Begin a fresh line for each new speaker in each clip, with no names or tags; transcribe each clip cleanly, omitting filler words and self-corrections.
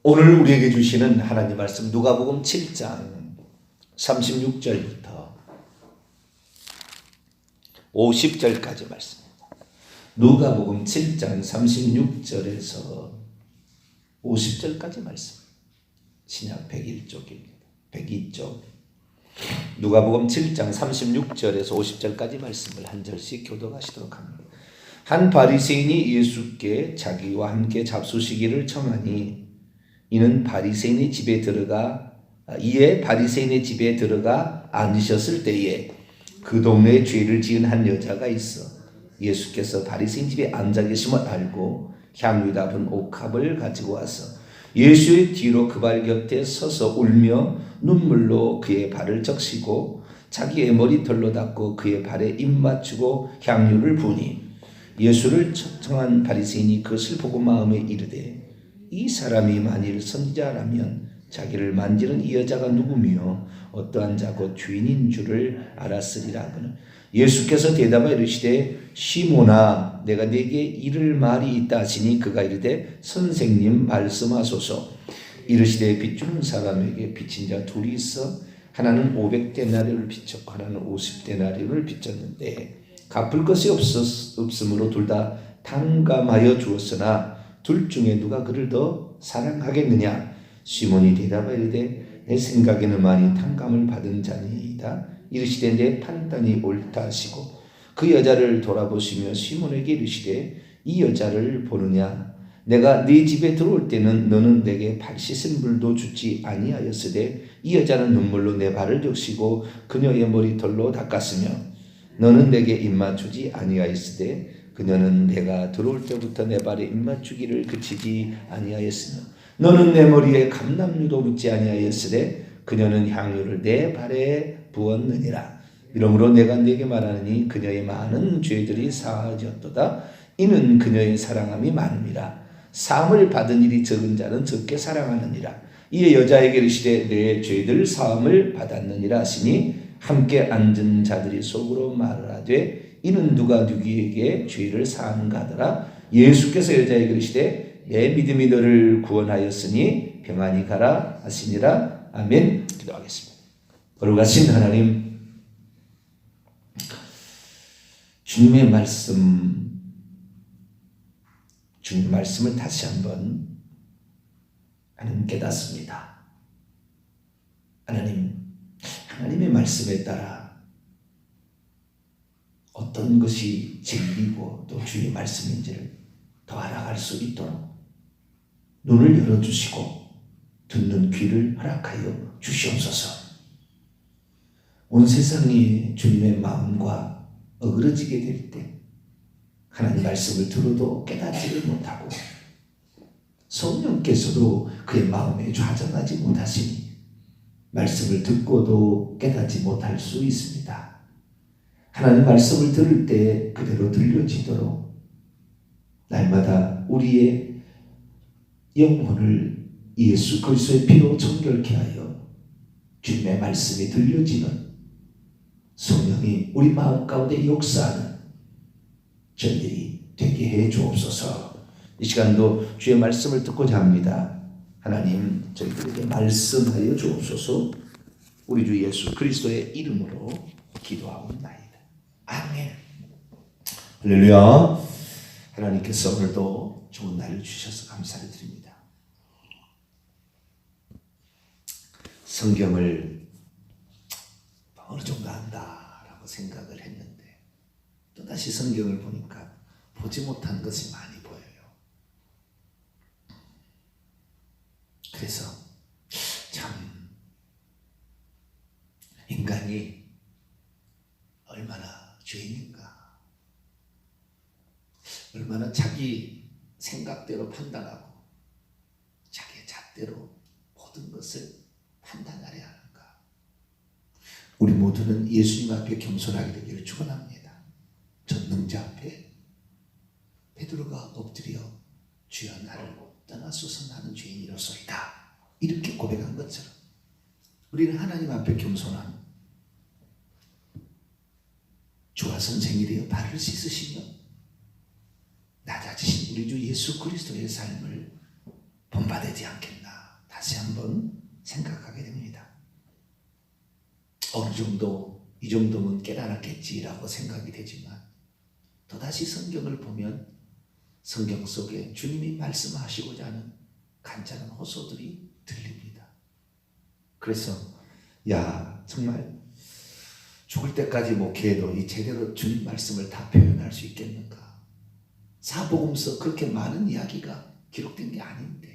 오늘 우리에게 주시는 하나님 말씀 누가복음 7장 36절부터 50절까지 말씀입니다. 누가복음 7장 36절에서 50절까지 말씀. 신약 101쪽입니다. 102쪽. 누가복음 7장 36절에서 50절까지 말씀을 한 절씩 교독하시도록 합니다. 한 바리새인이 예수께 자기와 함께 잡수시기를 청하니 이에 바리새인의 집에 들어가 앉으셨을 때에 그 동네에 죄를 지은 한 여자가 있어 예수께서 바리새인 집에 앉아 계심을 알고 향유 담은 옥합을 가지고 와서 예수의 뒤로 그 발 곁에 서서 울며 눈물로 그의 발을 적시고 자기의 머리털로 닦고 그의 발에 입 맞추고 향유를 부으니 예수를 청한 바리새인이 그것을 보고 마음에 이르되 이 사람이 만일 선지자라면 자기를 만지는 이 여자가 누구며 어떠한 자고 주인인 줄을 알았으리라 하거늘 예수께서 대답하여 이르시되 시몬아 내가 네게 이를 말이 있다 하시니 그가 이르되 선생님 말씀하소서. 이르시되 빚주는 사람에게 빚진 자 둘이 있어 하나는 500데나리온을 빚졌고 하나는 50데나리온을 빚졌는데 갚을 것이 없으므로 둘 다 탕감하여 주었으나 둘 중에 누가 그를 더 사랑하겠느냐. 시몬이 대답하여 이르되 내 생각에는 많이 탕감을 받은 자니이다. 이르시되 내 판단이 옳다 하시고 그 여자를 돌아보시며 시몬에게 이르시되 이 여자를 보느냐. 내가 네 집에 들어올 때는 너는 내게 발 씻은 물도 주지 아니하였으되 이 여자는 눈물로 내 발을 적시고 그녀의 머리털로 닦았으며 너는 내게 입 맞추지 아니하였으되 그녀는 내가 들어올 때부터 내 발에 입 맞추기를 그치지 아니하였으며 너는 내 머리에 감람유도 묻지 아니하였으되 그녀는 향유를 내 발에 부었느니라. 이러므로 내가 네게 말하느니 그녀의 많은 죄들이 사하졌도다. 이는 그녀의 사랑함이 많음이라. 사함을 받은 일이 적은 자는 적게 사랑하느니라. 이에 여자에게 이르시되 내 죄들 사함을 받았느니라 하시니 함께 앉은 자들이 속으로 말을 하되 이는 누가 누구에게 죄를 사하는가 하더라. 예수께서 여자에게 이르시되 내 믿음이 너를 구원하였으니 평안히 가라 하시니라. 아멘. 기도하겠습니다. 거룩하신 하나님, 주님의 말씀을 다시 한번 하나님 깨닫습니다. 하나님의 말씀에 따라 어떤 것이 진리고 또 주의 말씀인지를 더 알아갈 수 있도록 눈을 열어주시고 듣는 귀를 허락하여 주시옵소서. 온 세상이 주님의 마음과 어그러지게 될 때 하나님 말씀을 들어도 깨닫지를 못하고 성령께서도 그의 마음에 좌정하지 못하시니 말씀을 듣고도 깨닫지 못할 수 있습니다. 하나님 말씀을 들을 때 그대로 들려지도록 날마다 우리의 영혼을 예수 그리스도의 피로 정결케 하여 주님의 말씀이 들려지는 성령이 우리 마음 가운데 역사하는 저희들이 되게 해 주옵소서. 이 시간도 주의 말씀을 듣고자 합니다. 하나님 저희들에게 말씀하여 주옵소서. 우리 주 예수 그리스도의 이름으로 기도하옵나이다. 아멘. 할렐루야. 하나님께서 오늘도 좋은 날을 주셔서 감사를 드립니다. 성경을 어느 정도 안다라고 생각을 했는데 또다시 성경을 보니까 보지 못한 것이 많이 보여요. 그래서 참 인간이 얼마나 죄인인가, 얼마나 자기 생각대로 판단하고 자기의 잣대로 모든 것을 판단하려 하는가. 우리 모두는 예수님 앞에 겸손하게 되기를 축원합니다. 전능자 앞에 베드로가 엎드려 주여 나를 떠나소서 나는 죄인이로소이다 이렇게 고백한 것처럼 우리는 하나님 앞에 겸손함, 주와 선생이 되어 발을 씻으시며 낮아지신 우리 주 예수 그리스도의 삶을 본받아야지 않겠나. 다시 한번 생각하게 됩니다. 어느 정도 이 정도면 깨달았겠지라고 생각이 되지만 또다시 성경을 보면 성경 속에 주님이 말씀하시고자 하는 간절한 호소들이 들립니다. 그래서 정말 죽을 때까지 목회해도 이 제대로 주님 말씀을 다 표현할 수 있겠는가? 사복음서 그렇게 많은 이야기가 기록된 게 아닌데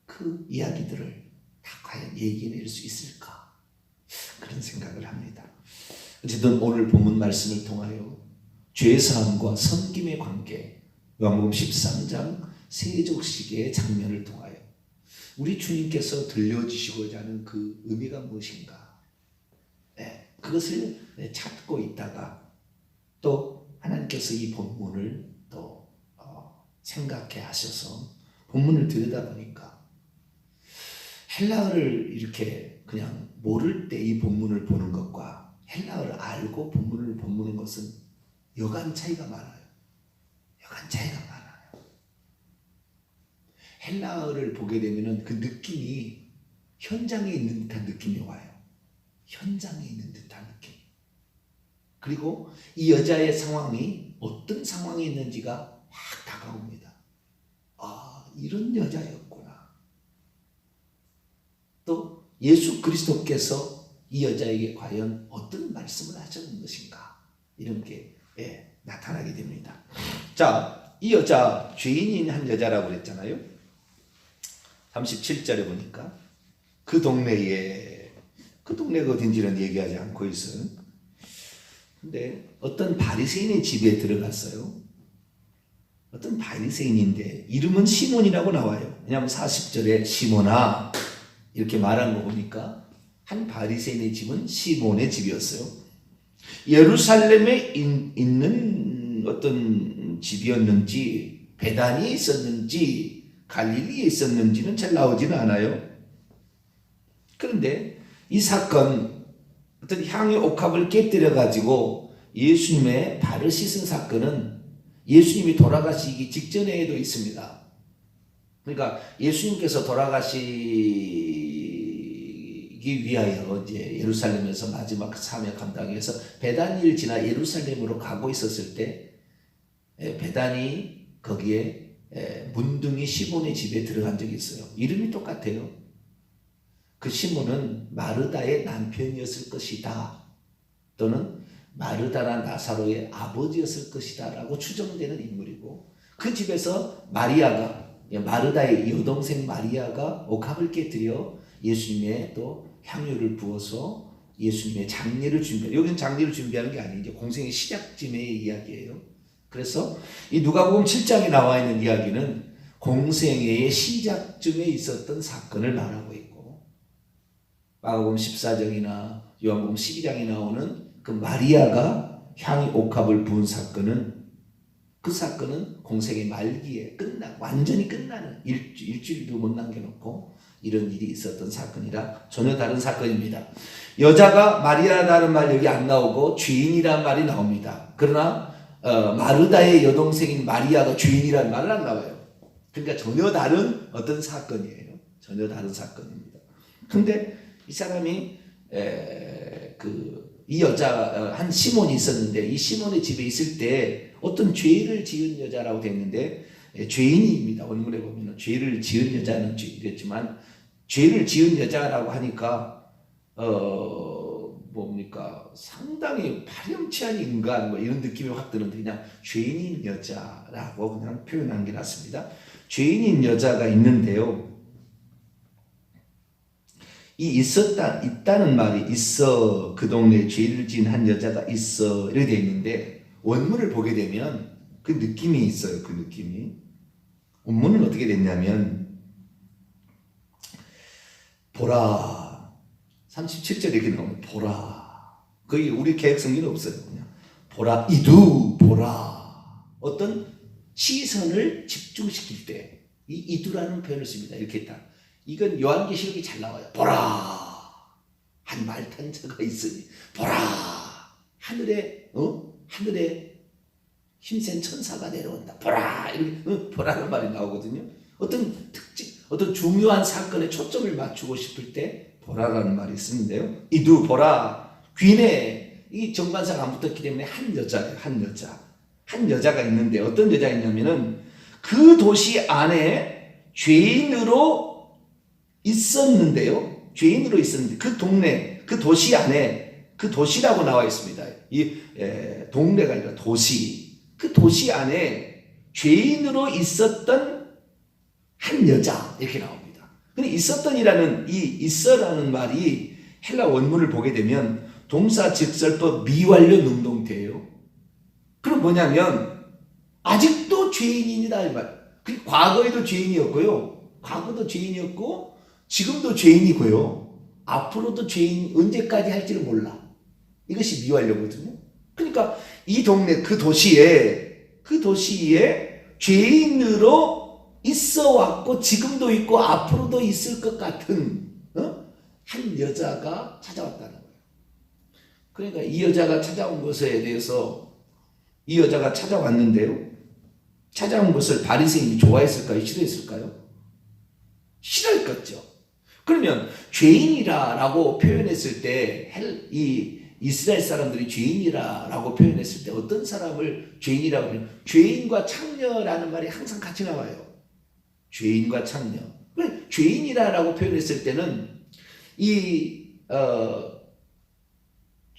그 이야기들을 다 과연 얘기해낼 수 있을까? 그런 생각을 합니다. 어쨌든 오늘 본문 말씀을 통하여 죄사함과 섬김의 관계, 요한복음 13장 세족식의 장면을 통하여 우리 주님께서 들려주시고자 하는 그 의미가 무엇인가? 그것을 찾고 있다가 또 하나님께서 이 본문을 또 생각해 하셔서 본문을 들여다보니까 헬라어를 이렇게 그냥 모를 때 이 본문을 보는 것과 헬라어를 알고 본문을 보는 것은 여간 차이가 많아요. 여간 차이가 많아요. 헬라어를 보게 되면 그 느낌이 현장에 있는 듯한 느낌이 와요. 현장에 있는 듯한 느낌. 그리고 이 여자의 상황이 어떤 상황이 있는지가 확 다가옵니다. 이런 여자였구나. 또 예수 그리스도께서 이 여자에게 과연 어떤 말씀을 하시는 것인가? 이런 게 나타나게 됩니다. 자, 이 여자 죄인인 한 여자라고 그랬잖아요. 37절에 보니까 그 동네가 어딘지는 얘기하지 않고 있어요. 근데 어떤 바리새인의 집에 들어갔어요. 어떤 바리새인인데 이름은 시몬이라고 나와요. 왜냐하면 40절에 시몬아 이렇게 말한 거 보니까 한 바리새인의 집은 시몬의 집이었어요. 예루살렘에 있는 어떤 집이었는지 베단이에 있었는지 갈릴리에 있었는지는 잘 나오지는 않아요. 그런데 이 사건, 어떤 향유 옥합을 깨뜨려 가지고 예수님의 발을 씻은 사건은 예수님이 돌아가시기 직전에도 있습니다. 그러니까 예수님께서 돌아가시기 위하여 이제 예루살렘에서 마지막 사명 감당하기 위해서 베다니를 지나 예루살렘으로 가고 있었을 때 베다니 거기에 문둥이 시몬의 집에 들어간 적이 있어요. 이름이 똑같아요. 그 시몬은 마르다의 남편이었을 것이다. 또는 마르다나 나사로의 아버지였을 것이다 라고 추정되는 인물이고, 그 집에서 마르다의 여동생 마리아가 옥합을 깨뜨려 예수님의 또 향유를 부어서 예수님의 장례를 여기는 장례를 준비하는 게 아니에요. 공생의 시작쯤의 이야기예요. 그래서 이 누가복음 7장에 나와 있는 이야기는 공생애의 시작쯤에 있었던 사건을 말하고 있고, 마가복음 14장이나 요한복음 12장에 나오는 그 마리아가 향유 옥합을 부은 사건은, 그 사건은 공생의 말기에 완전히 끝나는 일주일도 못 남겨놓고 이런 일이 있었던 사건이라 전혀 다른 사건입니다. 여자가 마리아라는 말 여기 안 나오고 죄인이라는 말이 나옵니다. 그러나 마르다의 여동생인 마리아가 죄인이라는 말은 안 나와요. 그러니까 전혀 다른 어떤 사건이에요. 전혀 다른 사건입니다. 근데 이 사람이 이 여자 한 시몬이 있었는데, 이 시몬의 집에 있을 때 어떤 죄를 지은 여자라고 되어 있는데 죄인입니다. 원문에 보면 죄를 지은 여자는 이랬지만, 죄를 지은 여자라고 하니까 상당히 파렴치한 인간 이런 느낌이 확 드는데 그냥 죄인인 여자라고 그냥 표현한 게 낫습니다. 죄인인 여자가 있는데요. 있다는 말이 있어, 그 동네에 죄를 지은 한 여자가 있어 이렇게 되어 있는데, 원문을 보게 되면 그 느낌이 있어요. 그 느낌이. 원문은 어떻게 됐냐면, 보라, 37절에 이렇게 나오면 보라. 거기 우리 개혁성경은 없어요. 그냥 보라, 보라. 어떤 시선을 집중시킬 때 이 이두라는 표현을 씁니다. 이렇게 딱. 이건 요한계시록이 잘 나와요. 보라, 한 말탄자가 있으니 보라, 하늘에 힘센 천사가 내려온다. 보라, 이렇게 보라는 말이 나오거든요. 어떤 특징, 어떤 중요한 사건에 초점을 맞추고 싶을 때 보라라는 말이 쓰는데요. 이두 보라 귀인에 이 정관사가 안 붙었기 때문에 한 여자예요. 한 여자가 있는데 어떤 여자가 있냐면은 그 도시 안에 죄인으로 있었는데요. 죄인으로 있었는데 그 동네 그 도시 안에 그 도시라고 나와 있습니다. 이 동네가 아니라 도시 그 도시 안에 죄인으로 있었던 한 여자 이렇게 나옵니다. 근데 있었던이라는 이 있어라는 말이 헬라 원문을 보게 되면 동사 직설법 미완료 능동태예요. 그럼 뭐냐면 아직도 죄인이다 이 말. 과거에도 죄인이었고요. 과거도 죄인이었고 지금도 죄인이고요. 앞으로도 죄인 언제까지 할지를 몰라. 이것이 미완료거든요. 그러니까 이 동네 그 도시에 죄인으로 있어 왔고 지금도 있고 앞으로도 있을 것 같은 한 여자가 찾아왔다는 거예요. 그러니까 이 여자가 찾아온 것에 대해서 이 여자가 찾아왔는데요. 찾아온 것을 바리새인이 좋아했을까요? 싫어했을까요? 싫어했겠죠. 그러면 죄인이라고 표현했을 때 이 이스라엘 사람들이 죄인이라고 표현했을 때 어떤 사람을 죄인이라고 표현? 죄인과 창녀라는 말이 항상 같이 나와요. 죄인과 창녀. 죄인이라고 표현했을 때는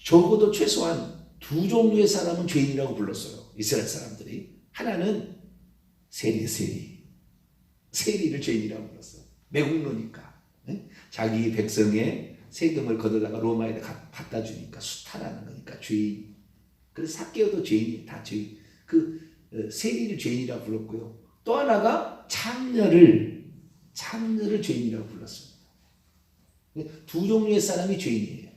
적어도 최소한 두 종류의 사람은 죄인이라고 불렀어요. 이스라엘 사람들이. 하나는 세리를 죄인이라고 불렀어요. 매국노니까. 자기 백성의 세금을 걷어다가 로마에 갖다 주니까 수탈하는 거니까 죄인. 그래서 삭개오도 죄인이 다 죄인. 세리를 죄인이라고 불렀고요. 또 하나가 창녀를 죄인이라고 불렀습니다. 두 종류의 사람이 죄인이에요.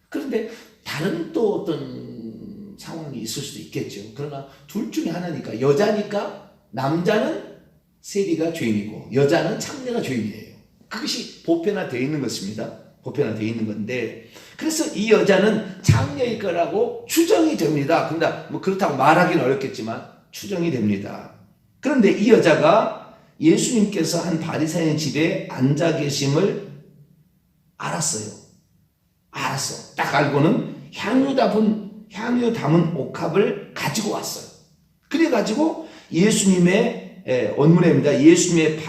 그런데 다른 또 어떤 상황이 있을 수도 있겠죠. 그러나 둘 중에 하나니까 여자니까 남자는 세리가 죄인이고 여자는 창녀가 죄인이에요. 그것이 보편화되어 있는 것입니다. 보편화되어 있는 건데 그래서 이 여자는 창녀일 거라고 추정이 됩니다. 근데 그렇다고 말하기는 어렵겠지만 추정이 됩니다. 그런데 이 여자가 예수님께서 한 바리새인 집에 앉아 계심을 알았어요. 딱 알고는 향유 담은 옥합을 가지고 왔어요. 그래가지고 예수님의 원문입니다. 예수님의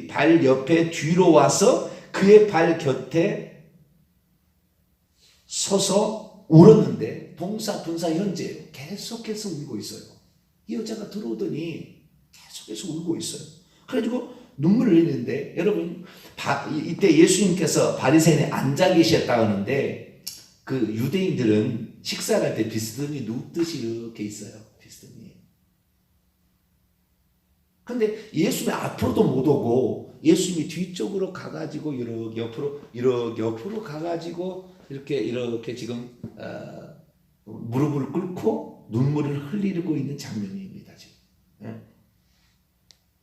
발 옆에 뒤로 와서 그의 발 곁에 서서 울었는데 동사 분사 현재예요. 계속해서 울고 있어요. 이 여자가 들어오더니 계속해서 울고 있어요. 그래가지고 눈물을 흘리는데 여러분 이때 예수님께서 바리새인에 앉아 계셨다 하는데 그 유대인들은 식사를 할 때 비스듬히 눕듯이 이렇게 있어요. 비스듬히. 근데 예수님이 앞으로도 못 오고 예수님이 뒤쪽으로 가가지고 이렇게 옆으로 가가지고 이렇게 지금 무릎을 꿇고 눈물을 흘리고 있는 장면입니다. 지금.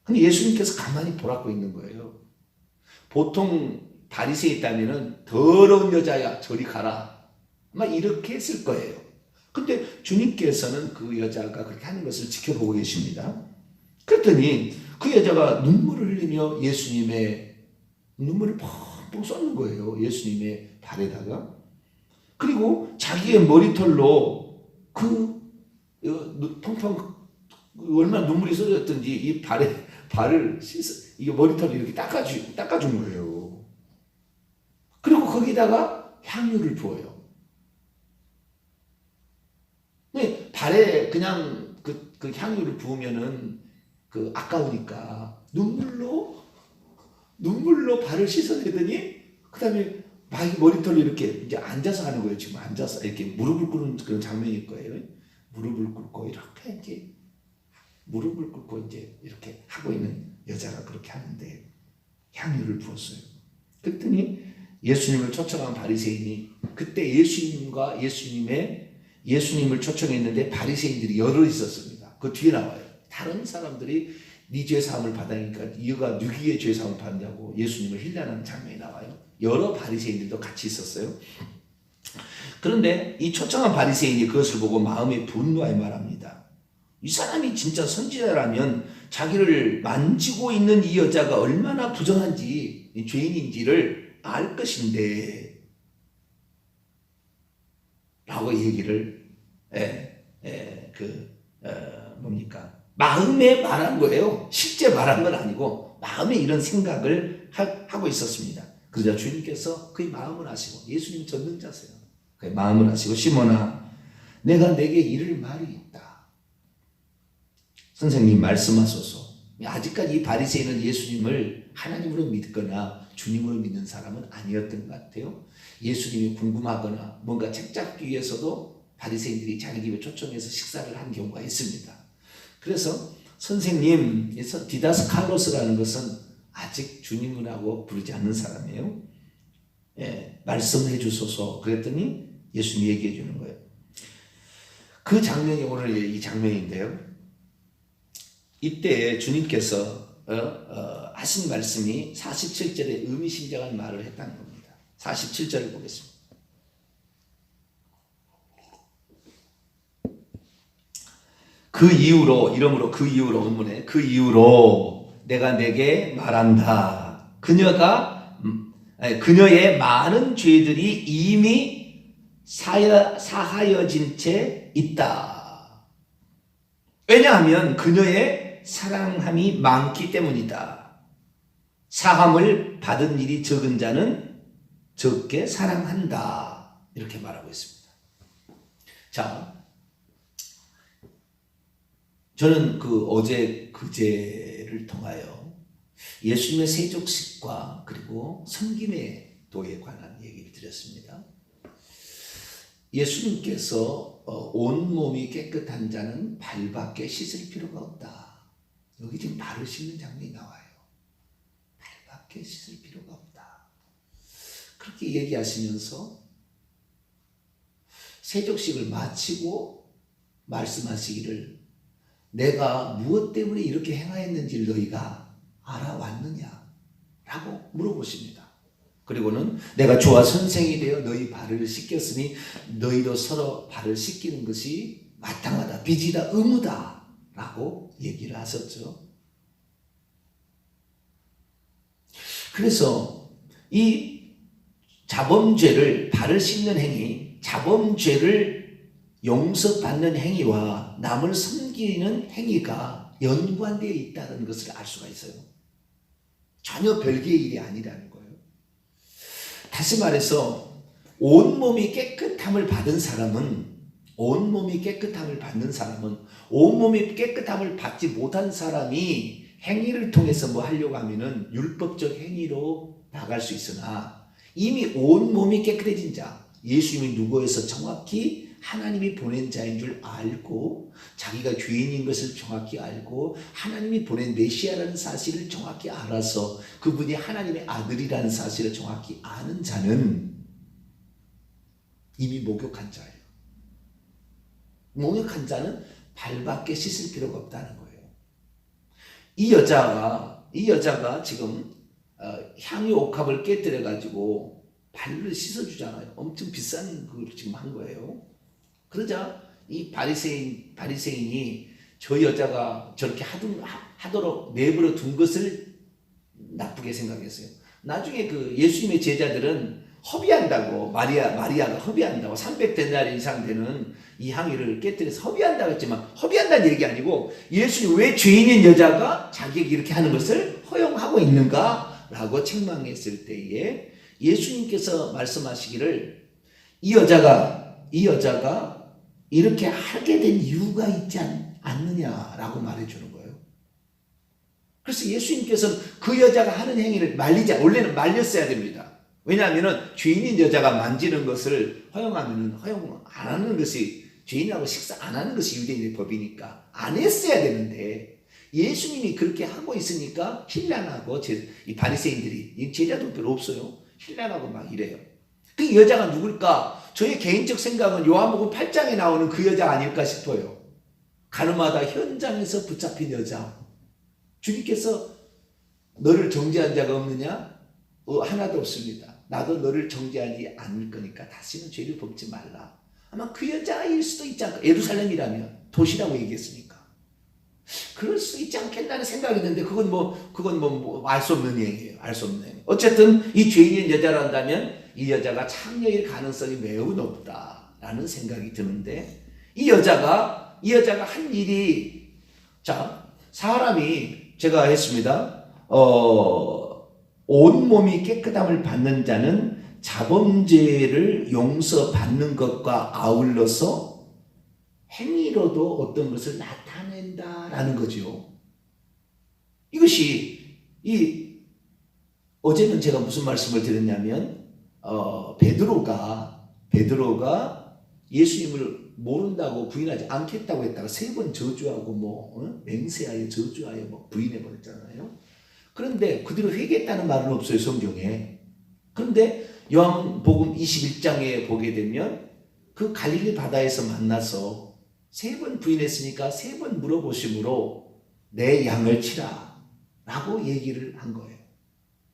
근데 예수님께서 가만히 보라고 있는 거예요. 보통 바리새에 있다면은 더러운 여자야 저리 가라. 막 이렇게 했을 거예요. 근데 주님께서는 그 여자가 그렇게 하는 것을 지켜보고 계십니다. 그랬더니 그 여자가 눈물을 흘리며 예수님의 눈물을 펑펑 쏟는 거예요. 예수님의 발에다가. 그리고 자기의 머리털로 펑펑 얼마나 눈물이 쏟아졌던지 이 발을 이게 머리털을 이렇게 닦아준 거예요. 그리고 거기다가 향유를 부어요. 네, 발에 그냥 그 향유를 부으면은 아까우니까 눈물로 발을 씻어내더니 그다음에 막 머리털로 이렇게 이제 앉아서 하는 거예요. 지금 앉아서 이렇게 무릎을 꿇는 그런 장면일 거예요. 무릎을 꿇고 이렇게 하고 있는 여자가 그렇게 하는데 향유를 부었어요. 그랬더니 예수님을 초청한 바리새인이 그때 예수님을 초청했는데 바리새인들이 여러 있었습니다. 그 뒤에 나와요. 다른 사람들이 네 죄 사함을 받으니까 이가 누구의 죄 사함을 받냐고 예수님을 힐난하는 장면이 나와요. 여러 바리새인들도 같이 있었어요. 그런데 이 초청한 바리새인이 그것을 보고 마음에 분노하여 말합니다. 이 사람이 진짜 선지자라면 자기를 만지고 있는 이 여자가 얼마나 부정한지, 죄인인지를 알 것인데 라고 얘기를 뭡니까? 마음에 말한 거예요. 실제 말한 건 아니고 마음에 이런 생각을 하고 있었습니다. 그러자 주님께서 그의 마음을 아시고, 예수님 전능자세요. 그의 마음을 아시고, 시몬아, 내가 내게 이를 말이 있다. 선생님 말씀하소서. 아직까지 이 바리새인은 예수님을 하나님으로 믿거나 주님으로 믿는 사람은 아니었던 것 같아요. 예수님이 궁금하거나 뭔가 책 잡기 위해서도 바리새인들이 자기 집에 초청해서 식사를 한 경우가 있습니다. 그래서 선생님에서 디다스칼로스라는 것은 아직 주님이라고 부르지 않는 사람이에요. 말씀해 주소서. 그랬더니 예수님이 얘기해 주는 거예요. 그 장면이 오늘 이 장면인데요. 이때 주님께서 하신 말씀이 47절에 의미심장한 말을 했다는 겁니다. 47절을 보겠습니다. 그 이후로, 이러므로 그 이후로, 본문에 그 이후로 내가 내게 말한다. 그녀의 많은 죄들이 이미 사하여진 채 있다. 왜냐하면 그녀의 사랑함이 많기 때문이다. 사함을 받은 일이 적은 자는 적게 사랑한다. 이렇게 말하고 있습니다. 자, 저는 어제 그제를 통하여 예수님의 세족식과 그리고 섬김의 도에 관한 얘기를 드렸습니다. 예수님께서 온몸이 깨끗한 자는 발밖에 씻을 필요가 없다. 여기 지금 발을 씻는 장면이 나와요. 발밖에 씻을 필요가 없다. 그렇게 얘기하시면서 세족식을 마치고 말씀하시기를, 내가 무엇 때문에 이렇게 행하였는지를 너희가 알아왔느냐? 라고 물어보십니다. 그리고는 내가 주와 선생이 되어 너희 발을 씻겼으니 너희도 서로 발을 씻기는 것이 마땅하다, 빚이다, 의무다 라고 얘기를 하셨죠. 그래서 이 자범죄를, 발을 씻는 행위, 자범죄를 용서받는 행위와 남을 섬기는 행위가 연관되어 있다는 것을 알 수가 있어요. 전혀 별개의 일이 아니라는 거예요. 다시 말해서 온몸이 깨끗함을 받은 사람은, 온몸이 깨끗함을 받는 사람은, 온몸이 깨끗함을 받지 못한 사람이 행위를 통해서 뭐 하려고 하면은 율법적 행위로 나갈 수 있으나, 이미 온몸이 깨끗해진 자, 예수님이 누구에서 정확히 하나님이 보낸 자인 줄 알고, 자기가 죄인인 것을 정확히 알고, 하나님이 보낸 메시아라는 사실을 정확히 알아서 그분이 하나님의 아들이라는 사실을 정확히 아는 자는 이미 목욕한 자예요. 목욕한 자는 발밖에 씻을 필요가 없다는 거예요. 이 여자가 지금 향유 옥합을 깨뜨려 가지고 발을 씻어주잖아요. 엄청 비싼 걸 지금 한 거예요. 그러자 이 바리새인이 저 여자가 저렇게 하도록 내버려 둔 것을 나쁘게 생각했어요. 나중에 예수님의 제자들은 허비한다고, 마리아가 허비한다고, 300데나리 이상 되는 이 향유를 깨뜨려서 허비한다고 했지만, 허비한다는 얘기 아니고 예수님 왜 죄인인 여자가 자기에게 이렇게 하는 것을 허용하고 있는가라고 책망했을 때에 예수님께서 말씀하시기를, 이 여자가 이렇게 하게 된 이유가 있지 않느냐라고 말해주는 거예요. 그래서 예수님께서는 그 여자가 하는 행위를 원래는 말렸어야 됩니다. 왜냐하면 죄인인 여자가 만지는 것을 허용하면 허용 안 하는 것이, 죄인하고 식사 안 하는 것이 유대인의 법이니까 안 했어야 되는데, 예수님이 그렇게 하고 있으니까 힐난하고, 이 바리새인들이, 제자도 별로 없어요. 힐난하고 막 이래요. 그 여자가 누굴까? 저의 개인적 생각은 요한복음 8장에 나오는 그 여자 아닐까 싶어요. 가늠하다 현장에서 붙잡힌 여자. 주님께서 너를 정죄한 자가 없느냐? 하나도 없습니다. 나도 너를 정죄하지 않을 거니까 다시는 죄를 범치 말라. 아마 그 여자일 수도 있지 않을까? 예루살렘이라면, 도시라고 얘기했으니까. 그럴 수 있지 않겠다는 생각이 드는데 그건 알 수 없는 얘기예요. 알 수 없는 얘기. 어쨌든 이 죄인인 여자란다면 이 여자가 창녀일 가능성이 매우 높다라는 생각이 드는데 이 여자가 한 일이 사람이 제가 했습니다. 온몸이 깨끗함을 받는 자는 자범죄를 용서받는 것과 아울러서 행위로도 어떤 것을 나타낸다라는 거죠. 이것이 어제는 제가 무슨 말씀을 드렸냐면 베드로가 예수님을 모른다고 부인하지 않겠다고 했다가 3번 저주하고 맹세하여 저주하여 부인해 버렸잖아요. 그런데 그대로 회개했다는 말은 없어요, 성경에. 그런데 요한복음 21장에 보게 되면 그 갈릴리 바다에서 만나서 3번 부인했으니까 3번 물어보심으로 내 양을 치라 라고 얘기를 한 거예요.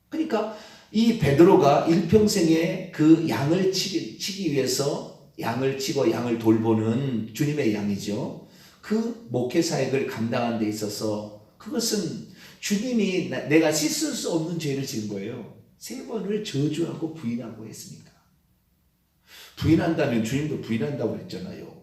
그러니까 이 베드로가 일평생에 그 양을 치기 위해서 양을 치고 양을 돌보는 주님의 양이죠. 그 목회 사역을 감당하는 데 있어서 그것은 주님이 내가 씻을 수 없는 죄를 지은 거예요. 3번을 저주하고 부인하고 했으니까. 부인한다면 주님도 부인한다고 그랬잖아요.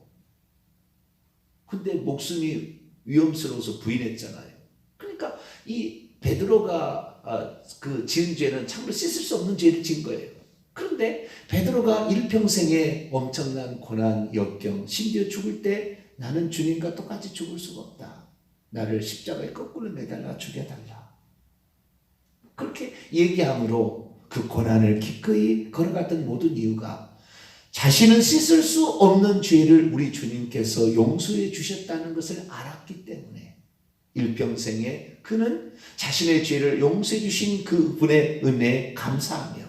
근데 목숨이 위험스러워서 부인했잖아요. 그러니까 이 베드로가 그 지은 죄는 참으로 씻을 수 없는 죄를 지은 거예요. 그런데 베드로가 일평생에 엄청난 고난, 역경, 심지어 죽을 때 나는 주님과 똑같이 죽을 수가 없다. 나를 십자가에 거꾸로 매달라 죽여달라. 그렇게 얘기함으로 그 고난을 기꺼이 걸어갔던 모든 이유가 자신은 씻을 수 없는 죄를 우리 주님께서 용서해 주셨다는 것을 알았기 때문에 일평생에 그는 자신의 죄를 용서해 주신 그분의 은혜에 감사하며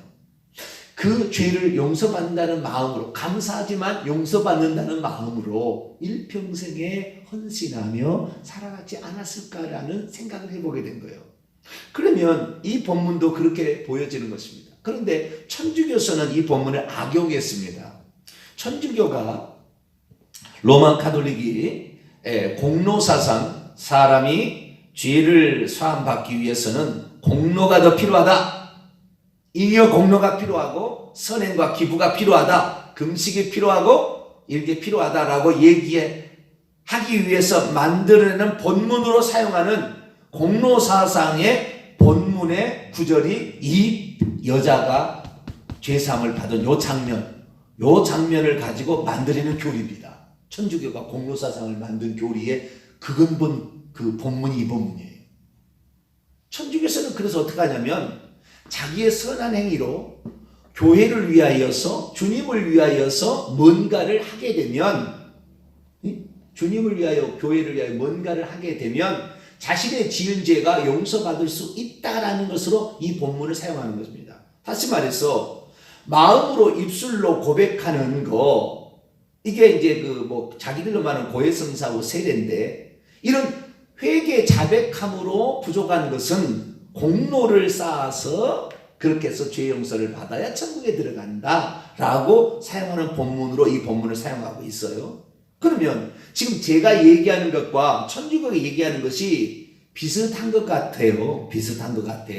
그 죄를 용서받는다는 마음으로 감사하지만 용서받는다는 마음으로 일평생에 헌신하며 살아가지 않았을까라는 생각을 해보게 된 거예요. 그러면 이 본문도 그렇게 보여지는 것입니다. 그런데 천주교서는 이 본문을 악용했습니다. 천주교가 로마 가톨릭이 공로사상 사람이 죄를 사함받기 위해서는 공로가 더 필요하다. 잉여 공로가 필요하고 선행과 기부가 필요하다. 금식이 필요하고 이게 필요하다라고 얘기하기 위해서 만들어내는 본문으로 사용하는 공로사상의 본문의 구절이 이 여자가 죄사함을 받은 요 장면을 가지고 만들어내는 교리입니다. 천주교가 공로사상을 만든 교리의 근본 그 본문이 이 본문이에요. 천주교에서는 그래서 어떻게 하냐면 자기의 선한 행위로 교회를 위하여서 주님을 위하여서 뭔가를 하게 되면 주님을 위하여 교회를 위하여 뭔가를 하게 되면 자신의 지은 죄가 용서받을 수 있다라는 것으로 이 본문을 사용하는 것입니다. 다시 말해서 마음으로 입술로 고백하는 거 이게 이제 자기들로 말하는 고해성사하고 세례인데 이런 회개 자백함으로 부족한 것은 공로를 쌓아서 그렇게 해서 죄 용서를 받아야 천국에 들어간다라고 사용하는 본문으로 이 본문을 사용하고 있어요. 그러면 지금 제가 얘기하는 것과 천주교가 얘기하는 것이 비슷한 것 같아요. 비슷한 것 같아.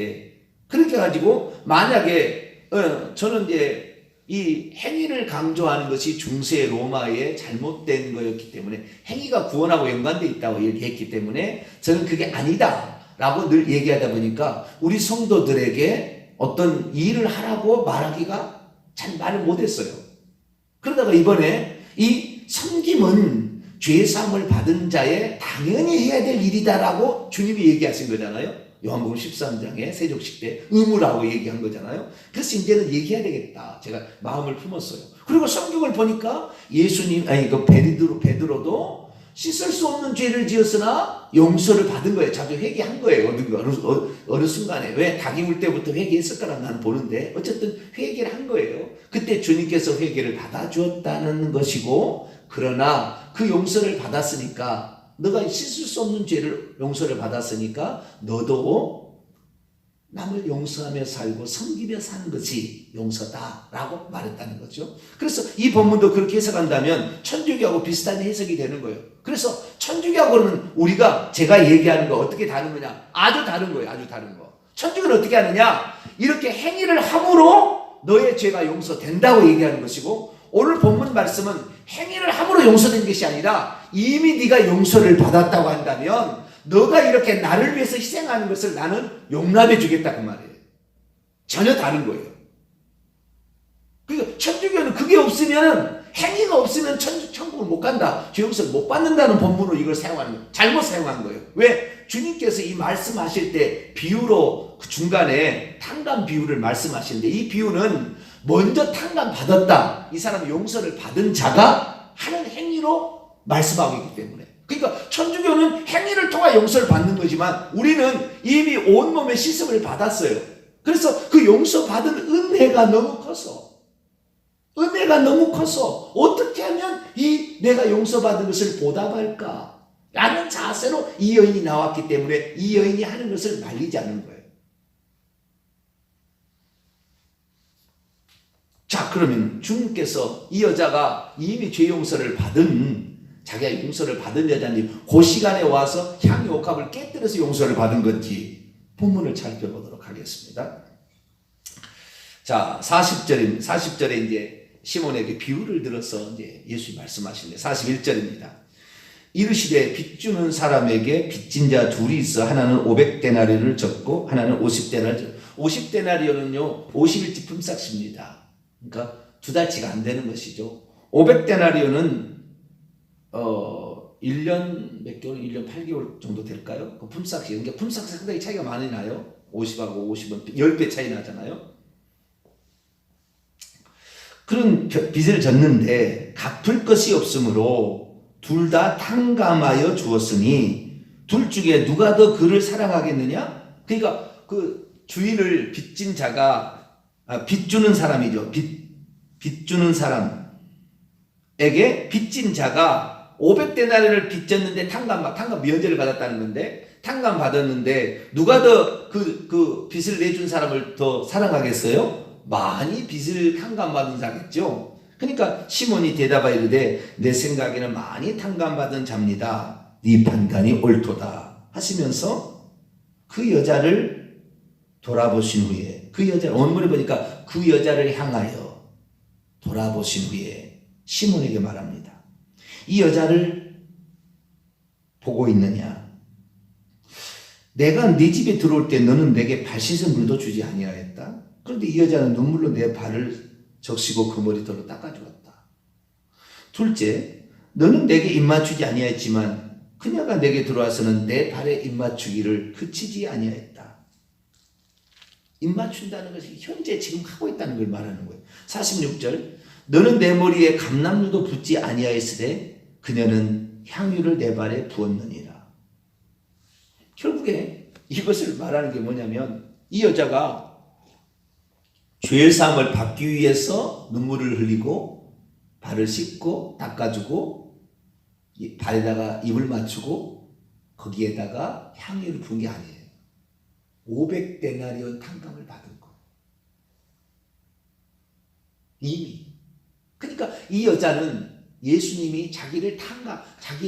그렇게 가지고 만약에 저는 이제 이 행위를 강조하는 것이 중세 로마의 잘못된 거였기 때문에 행위가 구원하고 연관되어 있다고 얘기했기 때문에 저는 그게 아니다라고 늘 얘기하다 보니까 우리 성도들에게 어떤 일을 하라고 말하기가 잘 말을 못했어요. 그러다가 이번에 이 섬김은 죄사함을 받은 자의 당연히 해야 될 일이다라고 주님이 얘기하신 거잖아요. 요한복음 13장에 세족식 때 의무라고 얘기한 거잖아요. 그래서 이제는 얘기해야 되겠다. 제가 마음을 품었어요. 그리고 성경을 보니까 베드로도 씻을 수 없는 죄를 지었으나 용서를 받은 거예요. 자주 회개한 거예요. 어느 순간에. 왜 닭이 울 때부터 회개했을 거라 나는 보는데 어쨌든 회개를 한 거예요. 그때 주님께서 회개를 받아주었다는 것이고 그러나 그 용서를 받았으니까 너가 씻을 수 없는 죄를 용서를 받았으니까 너도 남을 용서하며 살고 섬기며 사는 것이 용서다라고 말했다는 거죠. 그래서 이 본문도 그렇게 해석한다면 천주교하고 비슷한 해석이 되는 거예요. 그래서 천주교하고는 우리가 제가 얘기하는 거 어떻게 다른 거냐? 아주 다른 거예요. 아주 다른 거. 천주교는 어떻게 하느냐? 이렇게 행위를 함으로 너의 죄가 용서된다고 얘기하는 것이고, 오늘 본문 말씀은 행위를 함으로 용서된 것이 아니라 이미 네가 용서를 받았다고 한다면 너가 이렇게 나를 위해서 희생하는 것을 나는 용납해 주겠다 그 말이에요. 전혀 다른 거예요. 그러니까 천주교는 그게 없으면, 행위가 없으면 천국을 못 간다, 죄 용서를 못 받는다는 본문으로 이걸 사용하는 거예요. 잘못 사용한 거예요. 왜? 주님께서 이 말씀하실 때 비유로 그 중간에 탕감 비유를 말씀하시는데, 이 비유는 먼저 탕감 받았다, 이 사람이 용서를 받은 자가 하는 행위로 말씀하고 있기 때문에, 그러니까 천주교는 행위를 통해 용서를 받는 거지만 우리는 이미 온몸의 씻음을 받았어요. 그래서 그 용서받은 은혜가 너무 커서 어떻게 하면 이 내가 용서받은 것을 보답할까 라는 자세로 이 여인이 나왔기 때문에 이 여인이 하는 것을 말리지 않는 거예요. 자, 그러면 주님께서 이 여자가 이미 죄 용서를 받은, 자기가 용서를 받은 여자인지 그 시간에 와서 향유 옥합을 깨뜨려서 용서를 받은 건지 본문을 살펴보도록 하겠습니다. 자, 40절에 이제 시몬에게 비유를 들어서 이제 예수님이 말씀하시는데 41절입니다. 이르시되 빚주는 사람에게 빚진 자 둘이 있어 하나는 500데나리온을 졌고 하나는 50데나리온. 50데나리온은요 50일치 품삯입니다. 그러니까 2달치가 안 되는 것이죠. 500데나리온은 1년 몇 개월, 1년 8개월 정도 될까요? 그 품삯이, 그러니까 품삯이 상당히 차이가 많이 나요. 50하고 50은 10배 차이 나잖아요. 그런 빚을 졌는데 갚을 것이 없으므로 둘 다 탕감하여 주었으니 둘 중에 누가 더 그를 사랑하겠느냐? 그러니까 그 주인을 빚진 자가, 빚주는 사람이죠. 빚주는 사람에게 빚진 자가 500데나리온을 빚졌는데 탕감 면제를 받았다는 건데, 탕감 받았는데 누가 더 그 빚을 내준 사람을 더 사랑하겠어요? 많이 빚을 탕감받은 자겠죠. 그러니까 시몬이 대답하여 이르되 내 생각에는 많이 탕감받은 자입니다. 네 판단이 옳도다 하시면서 그 여자를 돌아보신 후에, 그 여자를, 원문에 보니까 그 여자를 향하여 돌아보신 후에 시몬에게 말합니다. 이 여자를 보고 있느냐? 내가 네 집에 들어올 때 너는 내게 발 씻은 물도 주지 아니하였다. 그런데 이 여자는 눈물로 내 발을 적시고 그 머리털로 닦아주었다. 둘째, 너는 내게 입맞추지 아니하였지만 그녀가 내게 들어와서는 내 발에 입맞추기를 그치지 아니하였다. 입맞춘다는 것이 현재 지금 하고 있다는 걸 말하는 거예요. 46절, 너는 내 머리에 감람류도 붓지 아니하였으되 그녀는 향유를 내 발에 부었느니라. 결국에 이것을 말하는 게 뭐냐면, 이 여자가 죄의 사함을 받기 위해서 눈물을 흘리고 발을 씻고 닦아주고 발에다가 입을 맞추고 거기에다가 향유를 부은 게 아니에요. 500데나리온 탕감을 받은 거. 이미. 그러니까 이 여자는 예수님이 자기의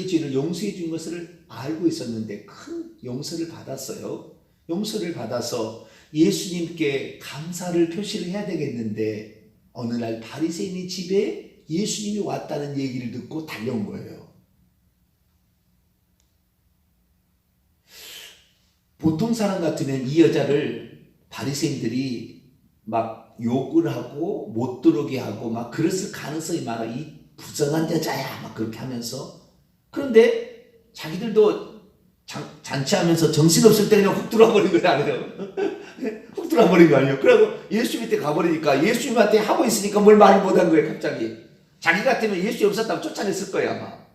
죄를 용서해 준 것을 알고 있었는데 큰 용서를 받았어요. 용서를 받아서 예수님께 감사를 표시를 해야 되겠는데 어느 날 바리새인의 집에 예수님이 왔다는 얘기를 듣고 달려온 거예요. 보통 사람 같으면 이 여자를 바리새인들이 막 욕을 하고 못 들어오게 하고 막 그랬을 가능성이 많아. 이 부정한 여자야 막 그렇게 하면서. 그런데 자기들도 잔치하면서 정신없을 때 그냥 훅 들어와 버린 거 아니에요? 훅 들어와 버린 거 아니에요? 그리고 예수님 밑에 가버리니까 예수님한테 하고 있으니까 뭘 말을 못한 거예요. 갑자기 자기 같으면 예수님 없었다면 쫓아냈을 거예요 아마.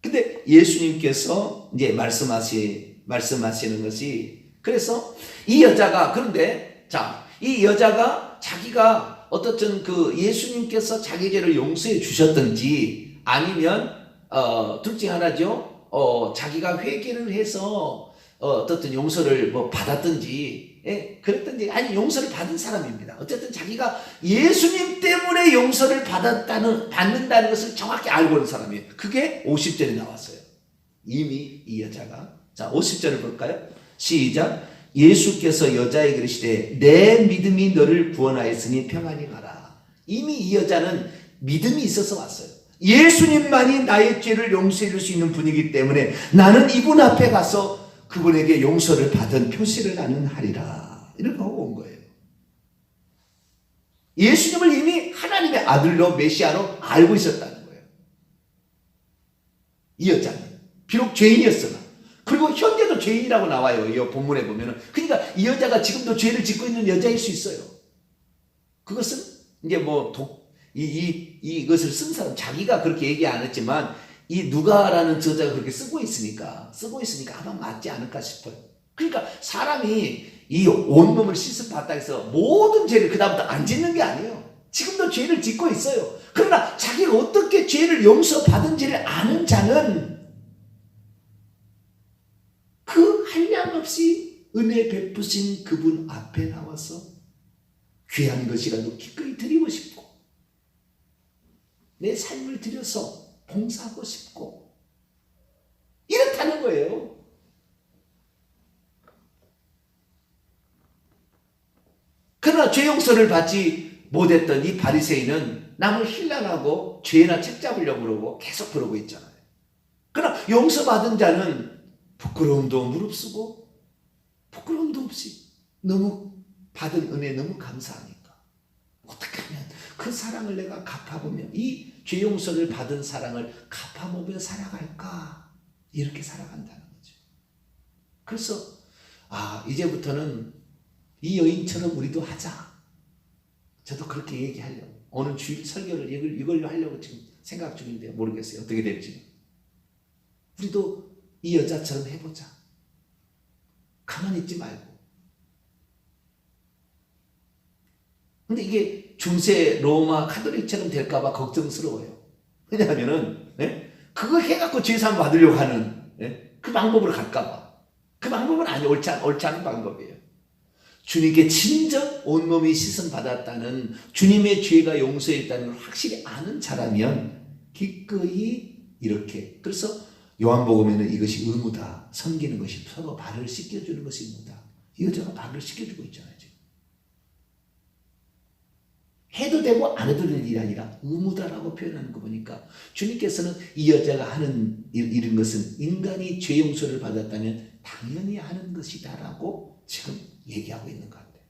근데 예수님께서 이제 말씀하시는 것이, 그래서 이 여자가, 그런데 자, 이 여자가 자기가 어떻든 그 예수님께서 자기 죄를 용서해 주셨든지 아니면 둘 중에 하나죠. 자기가 회개를 해서 어떻든 용서를 뭐 받았든지 그랬던 아니 용서를 받은 사람입니다. 어쨌든 자기가 예수님 때문에 용서를 받는다는 것을 정확히 알고 있는 사람이에요. 그게 50절에 나왔어요. 이미 이 여자가. 자, 50절을 볼까요? 시작. 예수께서 여자에게 이르시되 내 믿음이 너를 구원하였으니 평안히 가라. 이미 이 여자는 믿음이 있어서 왔어요. 예수님만이 나의 죄를 용서해 줄 수 있는 분이기 때문에 나는 이분 앞에 가서 그분에게 용서를 받은 표시를 나는 하리라. 이렇게 하고 온 거예요. 예수님을 이미 하나님의 아들로 메시아로 알고 있었다는 거예요. 이 여자는 비록 죄인이었으나, 그리고 현재도 죄인이라고 나와요. 이 본문에 보면은. 그러니까 이 여자가 지금도 죄를 짓고 있는 여자일 수 있어요. 그것은 이제 뭐 이것을 쓴 사람 자기가 그렇게 얘기 안 했지만 이 누가라는 저자가 그렇게 쓰고 있으니까 아마 맞지 않을까 싶어요. 그러니까 사람이 이 온몸을 씻음 받다 해서 모든 죄를 그다음부터 안 짓는 게 아니에요. 지금도 죄를 짓고 있어요. 그러나 자기가 어떻게 죄를 용서받은지를 아는 자는 그 한량없이 은혜 베푸신 그분 앞에 나와서 귀한 것이라도 기꺼이 드리고 싶고 내 삶을 들여서 봉사하고 싶고 이렇다는 거예요. 그러나 죄 용서를 받지 못했던 이 바리새인은 남을 힐난하고 죄나 책 잡으려고 그러고 계속 그러고 있잖아요. 그러나 용서받은 자는 부끄러움도 무릅쓰고 부끄러움도 없이 너무 받은 은혜 너무 감사하니까 어떻게 하면 그 사랑을 내가 갚아보면 이 죄 용서를 받은 사랑을 갚아보며 살아갈까? 이렇게 살아간다는 거죠. 그래서 이제부터는 이 여인처럼 우리도 하자. 저도 그렇게 얘기하려고 오늘 주일 설교를 이걸로 하려고 지금 생각 중인데 모르겠어요. 어떻게 될지. 우리도 이 여자처럼 해보자. 가만히 있지 말고. 근데 이게 중세 로마 카톨릭처럼 될까봐 걱정스러워요. 왜냐하면은 그거 해갖고 죄사함 받으려고 하는 그 방법으로 갈까봐. 그 방법은 아니 옳지 않은 방법이에요. 주님께 진정 온몸이 씻음 받았다는 주님의 죄가 용서했다는 걸 확실히 아는 자라면 기꺼이 이렇게. 그래서 요한복음에는 이것이 의무다. 섬기는 것이 서로 발을 씻겨주는 것이 의무다. 이 여자가 발을 씻겨주고 있잖아요. 지금. 해도 되고 안 해도 될 일이 아니라 의무다라고 표현하는 거 보니까 주님께서는 이 여자가 하는 이런 것은 인간이 죄 용서를 받았다면 당연히 하는 것이다라고 지금 얘기하고 있는 것 같아요.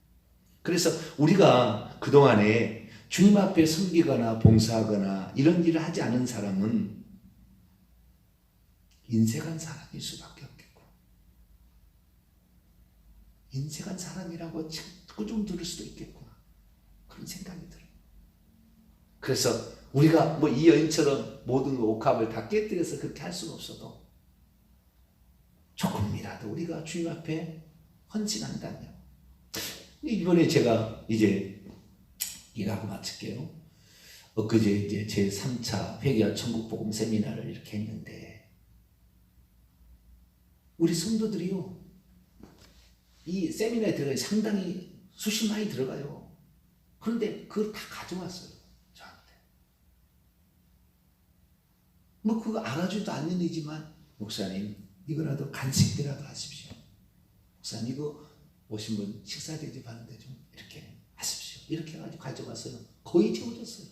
그래서 우리가 그동안에 주님 앞에 섬기거나 봉사하거나 이런 일을 하지 않은 사람은 인색한 사람일 수밖에 없겠고, 인색한 사람이라고 꾸중 들을 수도 있겠구나, 그런 생각이 들어요. 그래서 우리가 뭐 이 여인처럼 모든 옥합을 다 깨뜨려서 그렇게 할 수는 없어도 조금이라도 우리가 주님 앞에 헌신한다면, 이번에 제가 이제 일하고 마칠게요. 엊그제 이제 제 3차 회개와 천국복음 세미나를 이렇게 했는데, 우리 성도들이요, 이 세미나에 들어가요. 상당히 수십만이 들어가요. 그런데 그걸 다 가져왔어요. 저한테. 뭐 그거 알아주지도 않는 일이지만, 목사님 이거라도 간식비라도 하십시오. 목사님 이거 오신 분 식사 대접하는데 좀 이렇게 하십시오. 이렇게 해가지고 가져왔어요. 거의 채워졌어요.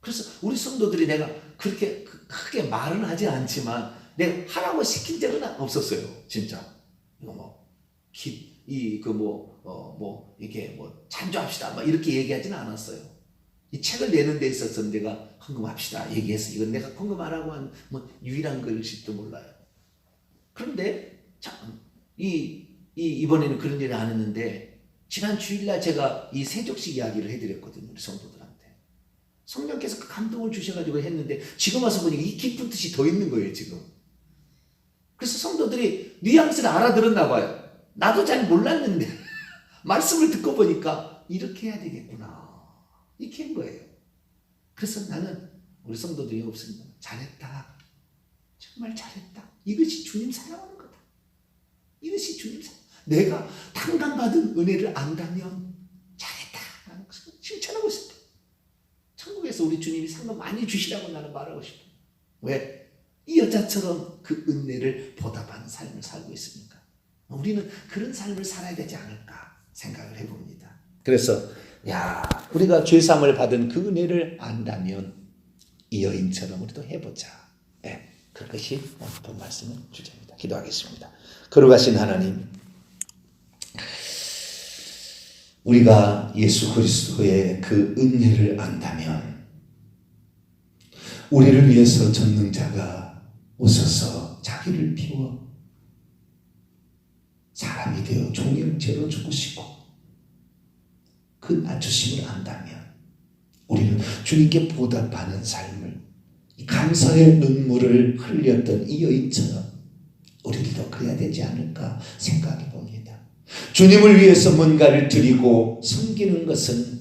그래서 우리 성도들이 내가 그렇게 크게 말은 하지 않지만 내가 하라고 시킨 적은 없었어요. 진짜. 이거 이렇게 찬조합시다. 막 이렇게 얘기하지는 않았어요. 이 책을 내는 데 있어서 내가 헌금합시다 얘기했어. 이건 내가 헌금 안 하고 한 유일한 것일지도 몰라요. 그런데 이번에는 그런 일을 안 했는데, 지난 주일날 제가 이 세족식 이야기를 해드렸거든요. 우리 성도들한테. 성령께서 그 감동을 주셔가지고 했는데, 지금 와서 보니까 이 깊은 뜻이 더 있는 거예요, 지금. 그래서 성도들이 뉘앙스를 알아들었나 봐요. 나도 잘 몰랐는데 말씀을 듣고 보니까 이렇게 해야 되겠구나, 이렇게 한 거예요. 그래서 나는 우리 성도들이 없으니까 잘했다, 정말 잘했다, 이것이 주님 사랑하는 거다, 이것이 주님 사랑. 내가 탕감받은 은혜를 안다면 잘했다. 나는 칭찬하고 싶다. 천국에서 우리 주님이 상금 많이 주시라고 나는 말하고 싶어. 왜? 이 여자처럼 그 은혜를 보답하는 삶을 살고 있습니까? 우리는 그런 삶을 살아야 되지 않을까 생각을 해봅니다. 그래서 우리가 죄사함을 받은 그 은혜를 안다면 이 여인처럼 우리도 해보자. 그것이 오늘 본 말씀의 주제입니다. 기도하겠습니다. 거룩하신 하나님, 우리가 예수 그리스도의 그 은혜를 안다면 우리를 위해서 전능자가 오셔서 자기를 비워 사람이 되어 종의 형체로 죽으시고 그 낮추심을 안다면 우리는 주님께 보답하는 삶을, 감사의 눈물을 흘렸던 이 여인처럼 우리들도 그래야 되지 않을까 생각해 봅니다. 주님을 위해서 뭔가를 드리고 섬기는 것은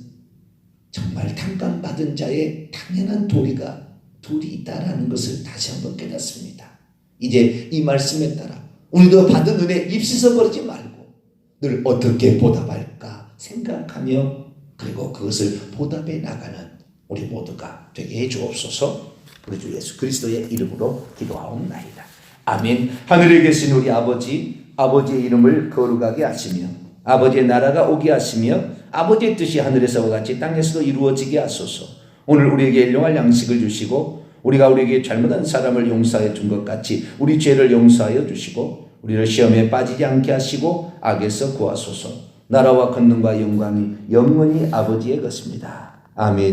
정말 탕감받은 자의 당연한 도리가 있다라는 것을 다시 한번 깨닫습니다. 이제 이 말씀에 따라 우리도 받은 은혜 입씻어 버리지 말고 늘 어떻게 보답할까 생각하며 그리고 그것을 보답해 나가는 우리 모두가 되게 해 주옵소서. 우리 주 예수 그리스도의 이름으로 기도하옵나이다. 아멘. 하늘에 계신 우리 아버지의 이름을 거룩하게 하시며 아버지의 나라가 오게 하시며 아버지의 뜻이 하늘에서와 같이 땅에서도 이루어지게 하소서. 오늘 우리에게 일용할 양식을 주시고 우리가 우리에게 잘못한 사람을 용서하여 준 것 같이 우리 죄를 용서하여 주시고 우리를 시험에 빠지지 않게 하시고 악에서 구하소서. 나라와 권능과 영광이 영원히 아버지의 것입니다. 아멘.